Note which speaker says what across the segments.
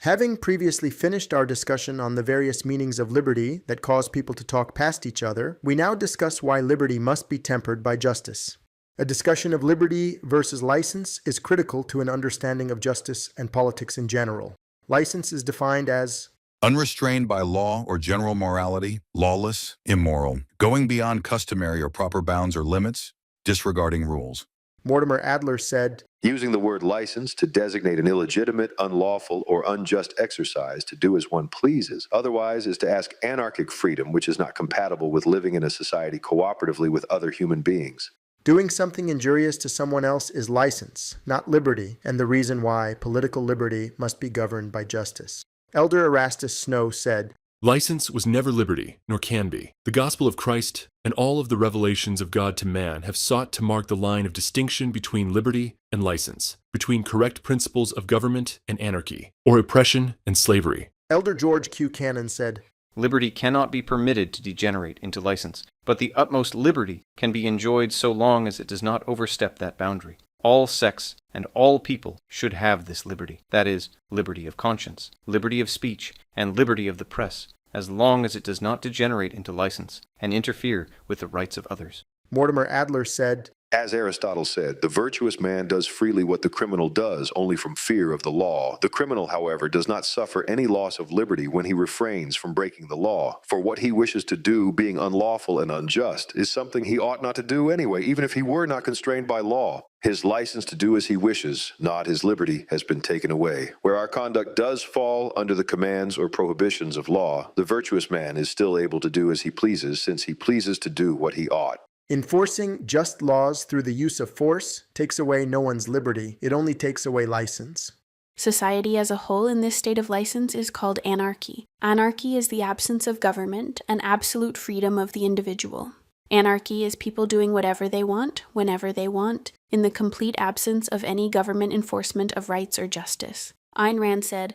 Speaker 1: Having previously finished our discussion on the various meanings of liberty that cause people to talk past each other, we now discuss why liberty must be tempered by justice. A discussion of liberty versus license is critical to an understanding of justice and politics in general. License is defined as
Speaker 2: unrestrained by law or general morality, lawless, immoral, going beyond customary or proper bounds or limits, disregarding rules.
Speaker 1: Mortimer Adler said,
Speaker 3: using the word license to designate an illegitimate, unlawful, or unjust exercise to do as one pleases, otherwise is to ask anarchic freedom, which is not compatible with living in a society cooperatively with other human beings.
Speaker 1: Doing something injurious to someone else is license, not liberty, and the reason why political liberty must be governed by justice. Elder Erastus Snow said,
Speaker 4: license was never liberty, nor can be. The gospel of Christ and all of the revelations of God to man have sought to mark the line of distinction between liberty and license, between correct principles of government and anarchy, or oppression and slavery.
Speaker 1: Elder George Q. Cannon said,
Speaker 5: liberty cannot be permitted to degenerate into license, but the utmost liberty can be enjoyed so long as it does not overstep that boundary. All sects and all people should have this liberty, that is, liberty of conscience, liberty of speech, and liberty of the press, as long as it does not degenerate into license and interfere with the rights of others.
Speaker 1: Mortimer Adler said,
Speaker 3: as Aristotle said, the virtuous man does freely what the criminal does only from fear of the law. The criminal, however, does not suffer any loss of liberty when he refrains from breaking the law. For what he wishes to do, being unlawful and unjust, is something he ought not to do anyway, even if he were not constrained by law. His license to do as he wishes, not his liberty, has been taken away. Where our conduct does fall under the commands or prohibitions of law, the virtuous man is still able to do as he pleases, since he pleases to do what he ought.
Speaker 1: Enforcing just laws through the use of force takes away no one's liberty. It only takes away license.
Speaker 6: Society as a whole in this state of license is called anarchy. Anarchy is the absence of government and absolute freedom of the individual. Anarchy is people doing whatever they want, whenever they want, in the complete absence of any government enforcement of rights or justice. Ayn Rand said,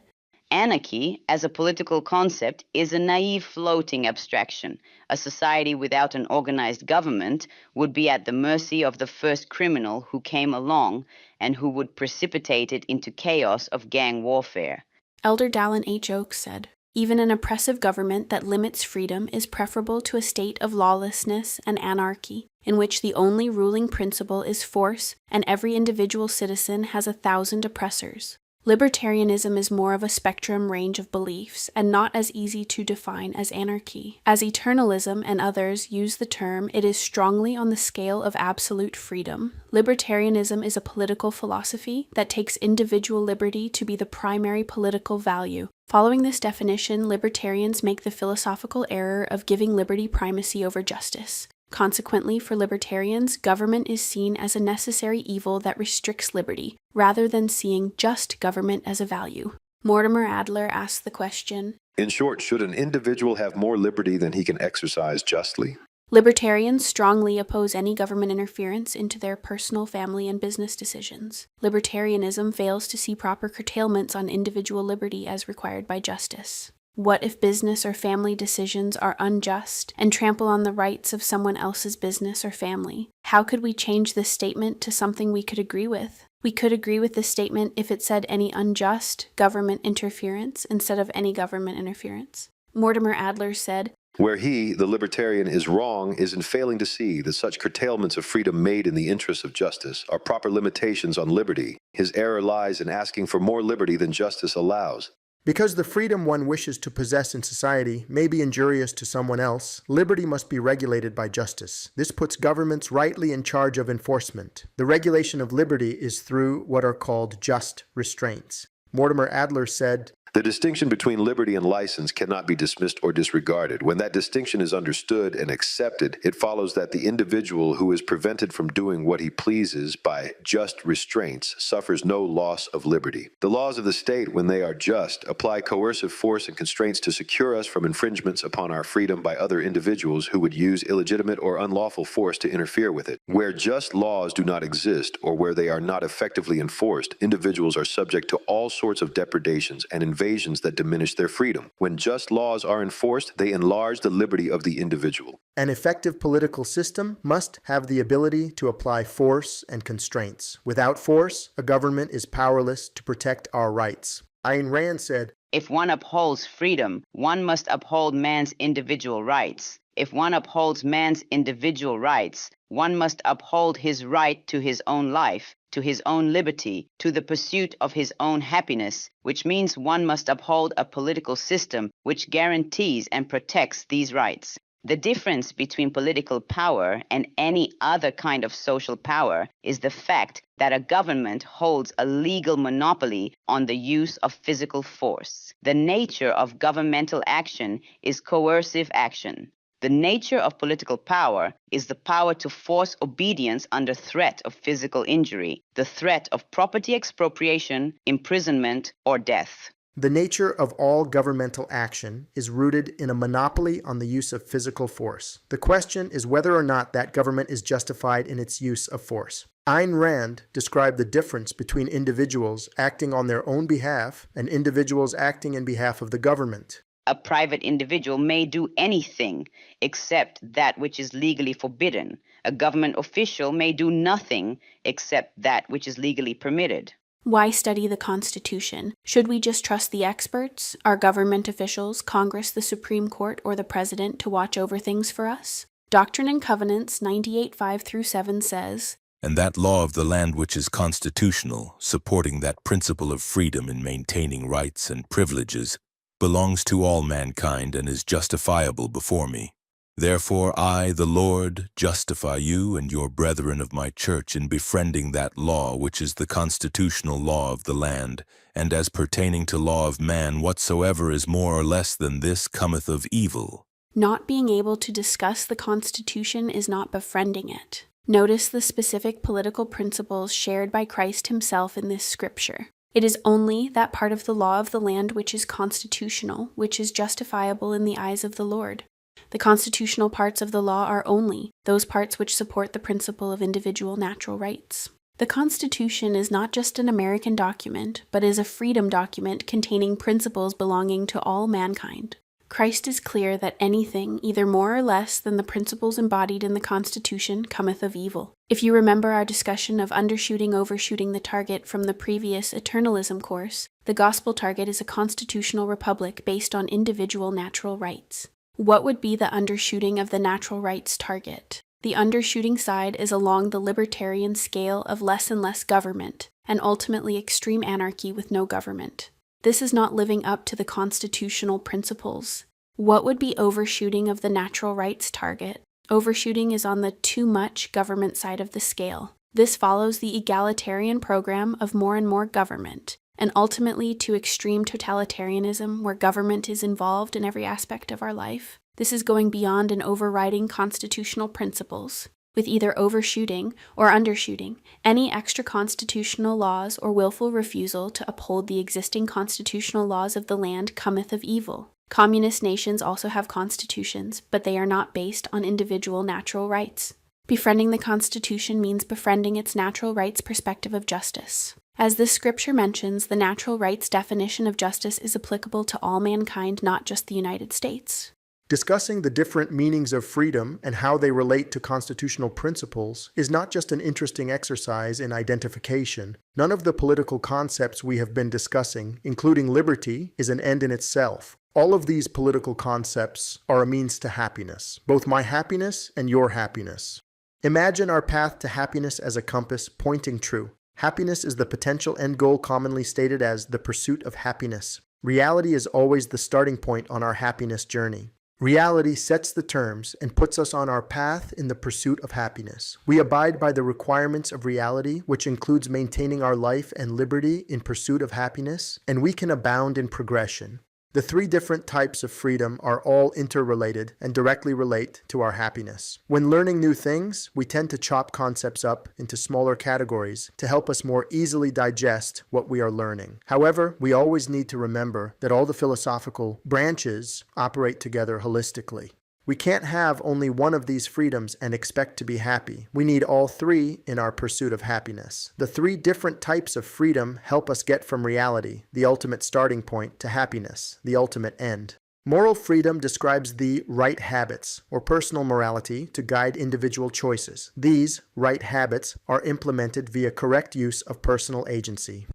Speaker 7: anarchy, as a political concept, is a naive floating abstraction. A society without an organized government would be at the mercy of the first criminal who came along and who would precipitate it into chaos of gang warfare.
Speaker 6: Elder Dallin H. Oaks said, even an oppressive government that limits freedom is preferable to a state of lawlessness and anarchy, in which the only ruling principle is force and every individual citizen has 1,000 oppressors. Libertarianism is more of a spectrum range of beliefs and not as easy to define as anarchy. As eternalism and others use the term, it is strongly on the scale of absolute freedom. Libertarianism is a political philosophy that takes individual liberty to be the primary political value. Following this definition, libertarians make the philosophical error of giving liberty primacy over justice. Consequently, for libertarians, government is seen as a necessary evil that restricts liberty, rather than seeing just government as a value. Mortimer Adler asked the question,
Speaker 3: in short, should an individual have more liberty than he can exercise justly?
Speaker 6: Libertarians strongly oppose any government interference into their personal, family, and business decisions. Libertarianism fails to see proper curtailments on individual liberty as required by justice. What if business or family decisions are unjust and trample on the rights of someone else's business or family? How could we change this statement to something we could agree with? We could agree with this statement if it said any unjust government interference instead of any government interference. Mortimer Adler said,
Speaker 3: where he, the libertarian, is wrong is in failing to see that such curtailments of freedom made in the interests of justice are proper limitations on liberty. His error lies in asking for more liberty than justice allows.
Speaker 1: Because the freedom one wishes to possess in society may be injurious to someone else, liberty must be regulated by justice. This puts governments rightly in charge of enforcement. The regulation of liberty is through what are called just restraints. Mortimer Adler said,
Speaker 3: the distinction between liberty and license cannot be dismissed or disregarded. When that distinction is understood and accepted, it follows that the individual who is prevented from doing what he pleases by just restraints suffers no loss of liberty. The laws of the state, when they are just, apply coercive force and constraints to secure us from infringements upon our freedom by other individuals who would use illegitimate or unlawful force to interfere with it. Where just laws do not exist, or where they are not effectively enforced, individuals are subject to all sorts of depredations and invasions that diminish their freedom. When just laws are enforced, they enlarge the liberty of the individual.
Speaker 1: An effective political system must have the ability to apply force and constraints. Without force, a government is powerless to protect our rights. Ayn Rand said,
Speaker 7: If one upholds freedom, one must uphold man's individual rights. If one upholds man's individual rights, one must uphold his right to his own life, to his own liberty, to the pursuit of his own happiness, which means one must uphold a political system which guarantees and protects these rights. The difference between political power and any other kind of social power is the fact that a government holds a legal monopoly on the use of physical force. The nature of governmental action is coercive action. The nature of political power is the power to force obedience under threat of physical injury, the threat of property expropriation, imprisonment, or death.
Speaker 1: the nature of all governmental action is rooted in a monopoly on the use of physical force. The question is whether or not that government is justified in its use of force. Ayn Rand described the difference between individuals acting on their own behalf and individuals acting in behalf of the government.
Speaker 7: A private individual may do anything except that which is legally forbidden. A government official may do nothing except that which is legally permitted.
Speaker 6: Why study the Constitution? Should we just trust the experts, our government officials, Congress, the Supreme Court, or the President to watch over things for us? Doctrine and Covenants 98:5-7 says,
Speaker 8: And that law of the land which is constitutional, supporting that principle of freedom in maintaining rights and privileges, belongs to all mankind and is justifiable before me. Therefore I, the Lord, justify you and your brethren of my church in befriending that law which is the constitutional law of the land, and as pertaining to law of man, whatsoever is more or less than this cometh of evil.
Speaker 6: Not being able to discuss the Constitution is not befriending it. Notice the specific political principles shared by Christ himself in this scripture. It is only that part of the law of the land which is constitutional, which is justifiable in the eyes of the Lord. The constitutional parts of the law are only those parts which support the principle of individual natural rights. The Constitution is not just an American document, but is a freedom document containing principles belonging to all mankind. Christ is clear that anything, either more or less than the principles embodied in the Constitution, cometh of evil. If you remember our discussion of undershooting, overshooting the target from the previous Eternalism course, the gospel target is a constitutional republic based on individual natural rights. What would be the undershooting of the natural rights target? The undershooting side is along the libertarian scale of less and less government, and ultimately extreme anarchy with no government. This is not living up to the constitutional principles. What would be overshooting of the natural rights target? Overshooting is on the too much government side of the scale. This follows the egalitarian program of more and more government, and ultimately to extreme totalitarianism where government is involved in every aspect of our life. This is going beyond and overriding constitutional principles. With either overshooting or undershooting, any extra constitutional laws or willful refusal to uphold the existing constitutional laws of the land cometh of evil. Communist nations also have constitutions, but they are not based on individual natural rights. Befriending the Constitution means befriending its natural rights perspective of justice. As this scripture mentions, the natural rights definition of justice is applicable to all mankind, not just the United States.
Speaker 1: Discussing the different meanings of freedom and how they relate to constitutional principles is not just an interesting exercise in identification. None of the political concepts we have been discussing, including liberty, is an end in itself. All of these political concepts are a means to happiness, both my happiness and your happiness. Imagine our path to happiness as a compass pointing true. Happiness is the potential end goal commonly stated as the pursuit of happiness. Reality is always the starting point on our happiness journey. Reality sets the terms and puts us on our path in the pursuit of happiness. We abide by the requirements of reality, which includes maintaining our life and liberty in pursuit of happiness, and we can abound in progression. The three different types of freedom are all interrelated and directly relate to our happiness. When learning new things, we tend to chop concepts up into smaller categories to help us more easily digest what we are learning. However, we always need to remember that all the philosophical branches operate together holistically. We can't have only one of these freedoms and expect to be happy. We need all three in our pursuit of happiness. The three different types of freedom help us get from reality, the ultimate starting point, to happiness, the ultimate end. Moral freedom describes the right habits, or personal morality, to guide individual choices. These right habits are implemented via correct use of personal agency.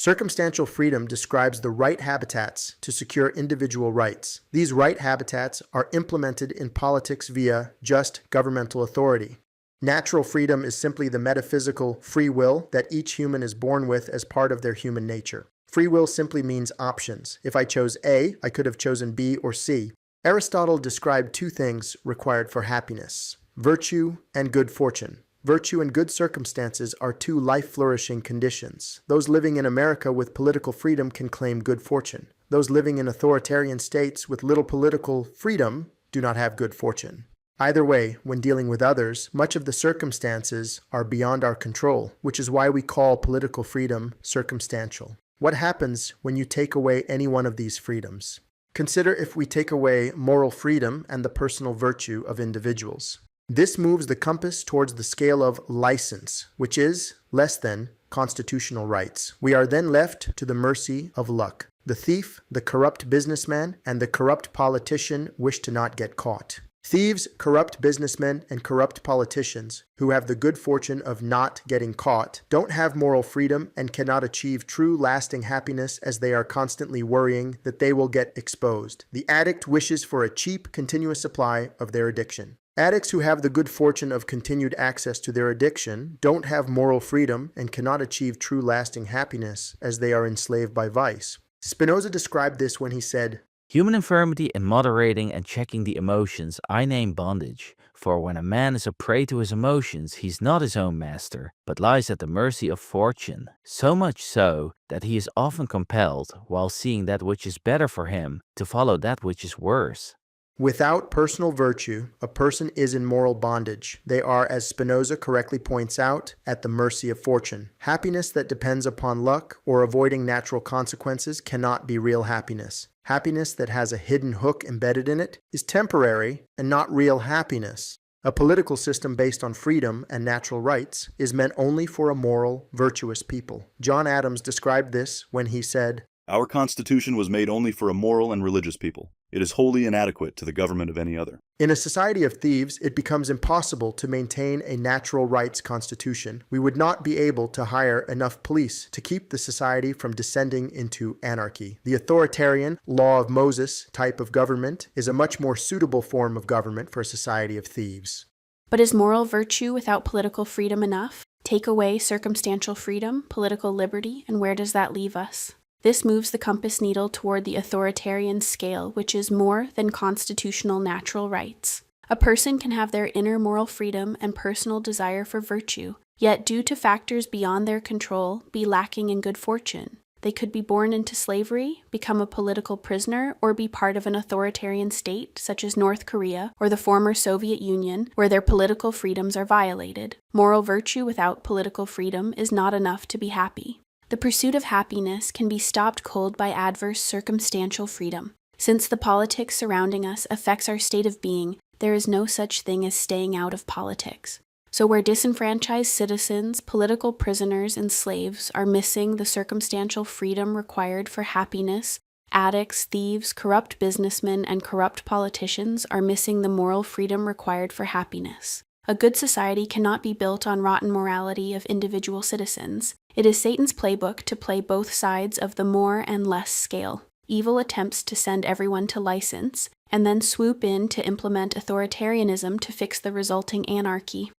Speaker 1: Circumstantial freedom describes the right habitats to secure individual rights. These right habitats are implemented in politics via just governmental authority. Natural freedom is simply the metaphysical free will that each human is born with as part of their human nature. Free will simply means options. If I chose A, I could have chosen B or C. Aristotle described two things required for happiness: virtue and good fortune. Virtue and good circumstances are two life-flourishing conditions. Those living in America with political freedom can claim good fortune. Those living in authoritarian states with little political freedom do not have good fortune. Either way, when dealing with others, much of the circumstances are beyond our control, which is why we call political freedom circumstantial. What happens when you take away any one of these freedoms? Consider if we take away moral freedom and the personal virtue of individuals. This moves the compass towards the scale of license, which is less than constitutional rights. We are then left to the mercy of luck. The thief, the corrupt businessman, and the corrupt politician wish to not get caught. Thieves, corrupt businessmen, and corrupt politicians, who have the good fortune of not getting caught, don't have moral freedom and cannot achieve true lasting happiness as they are constantly worrying that they will get exposed. The addict wishes for a cheap, continuous supply of their addiction. Addicts who have the good fortune of continued access to their addiction don't have moral freedom and cannot achieve true lasting happiness as they are enslaved by vice. Spinoza described this when he said,
Speaker 9: "Human infirmity in moderating and checking the emotions I name bondage, for when a man is a prey to his emotions, he's not his own master, but lies at the mercy of fortune, so much so that he is often compelled, while seeing that which is better for him, to follow that which is worse."
Speaker 1: Without personal virtue, a person is in moral bondage. They are, as Spinoza correctly points out, at the mercy of fortune. Happiness that depends upon luck or avoiding natural consequences cannot be real happiness. Happiness that has a hidden hook embedded in it is temporary and not real happiness. A political system based on freedom and natural rights is meant only for a moral, virtuous people. John Adams described this when he said,
Speaker 10: "Our Constitution was made only for a moral and religious people. It is wholly inadequate to the government of any other."
Speaker 1: In a society of thieves, it becomes impossible to maintain a natural rights constitution. We would not be able to hire enough police to keep the society from descending into anarchy. The authoritarian, law of Moses type of government is a much more suitable form of government for a society of thieves.
Speaker 6: But is moral virtue without political freedom enough? Take away circumstantial freedom, political liberty, and where does that leave us? This moves the compass needle toward the authoritarian scale, which is more than constitutional natural rights. A person can have their inner moral freedom and personal desire for virtue, yet due to factors beyond their control, be lacking in good fortune. They could be born into slavery, become a political prisoner, or be part of an authoritarian state, such as North Korea or the former Soviet Union, where their political freedoms are violated. Moral virtue without political freedom is not enough to be happy. The pursuit of happiness can be stopped cold by adverse circumstantial freedom. Since the politics surrounding us affects our state of being, there is no such thing as staying out of politics. So where disenfranchised citizens, political prisoners, and slaves are missing the circumstantial freedom required for happiness, addicts, thieves, corrupt businessmen, and corrupt politicians are missing the moral freedom required for happiness. A good society cannot be built on rotten morality of individual citizens. It is Satan's playbook to play both sides of the more and less scale. Evil attempts to send everyone to license, and then swoop in to implement authoritarianism to fix the resulting anarchy.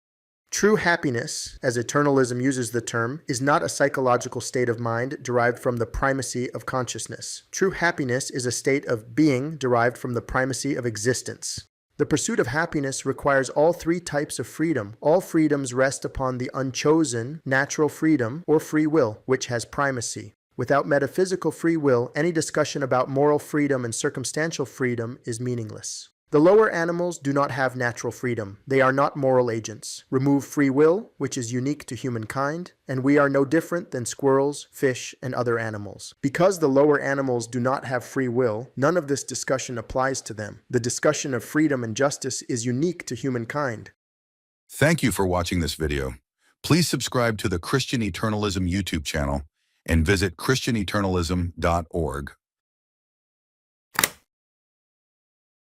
Speaker 1: True happiness, as eternalism uses the term, is not a psychological state of mind derived from the primacy of consciousness. True happiness is a state of being derived from the primacy of existence. The pursuit of happiness requires all three types of freedom. All freedoms rest upon the unchosen, natural freedom, or free will, which has primacy. Without metaphysical free will, any discussion about moral freedom and circumstantial freedom is meaningless. The lower animals do not have natural freedom. They are not moral agents. Remove free will, which is unique to humankind, and we are no different than squirrels, fish, and other animals. Because the lower animals do not have free will, none of this discussion applies to them. The discussion of freedom and justice is unique to humankind.
Speaker 2: Thank you for watching this video. Please subscribe to the Christian Eternalism YouTube channel and visit christianeternalism.org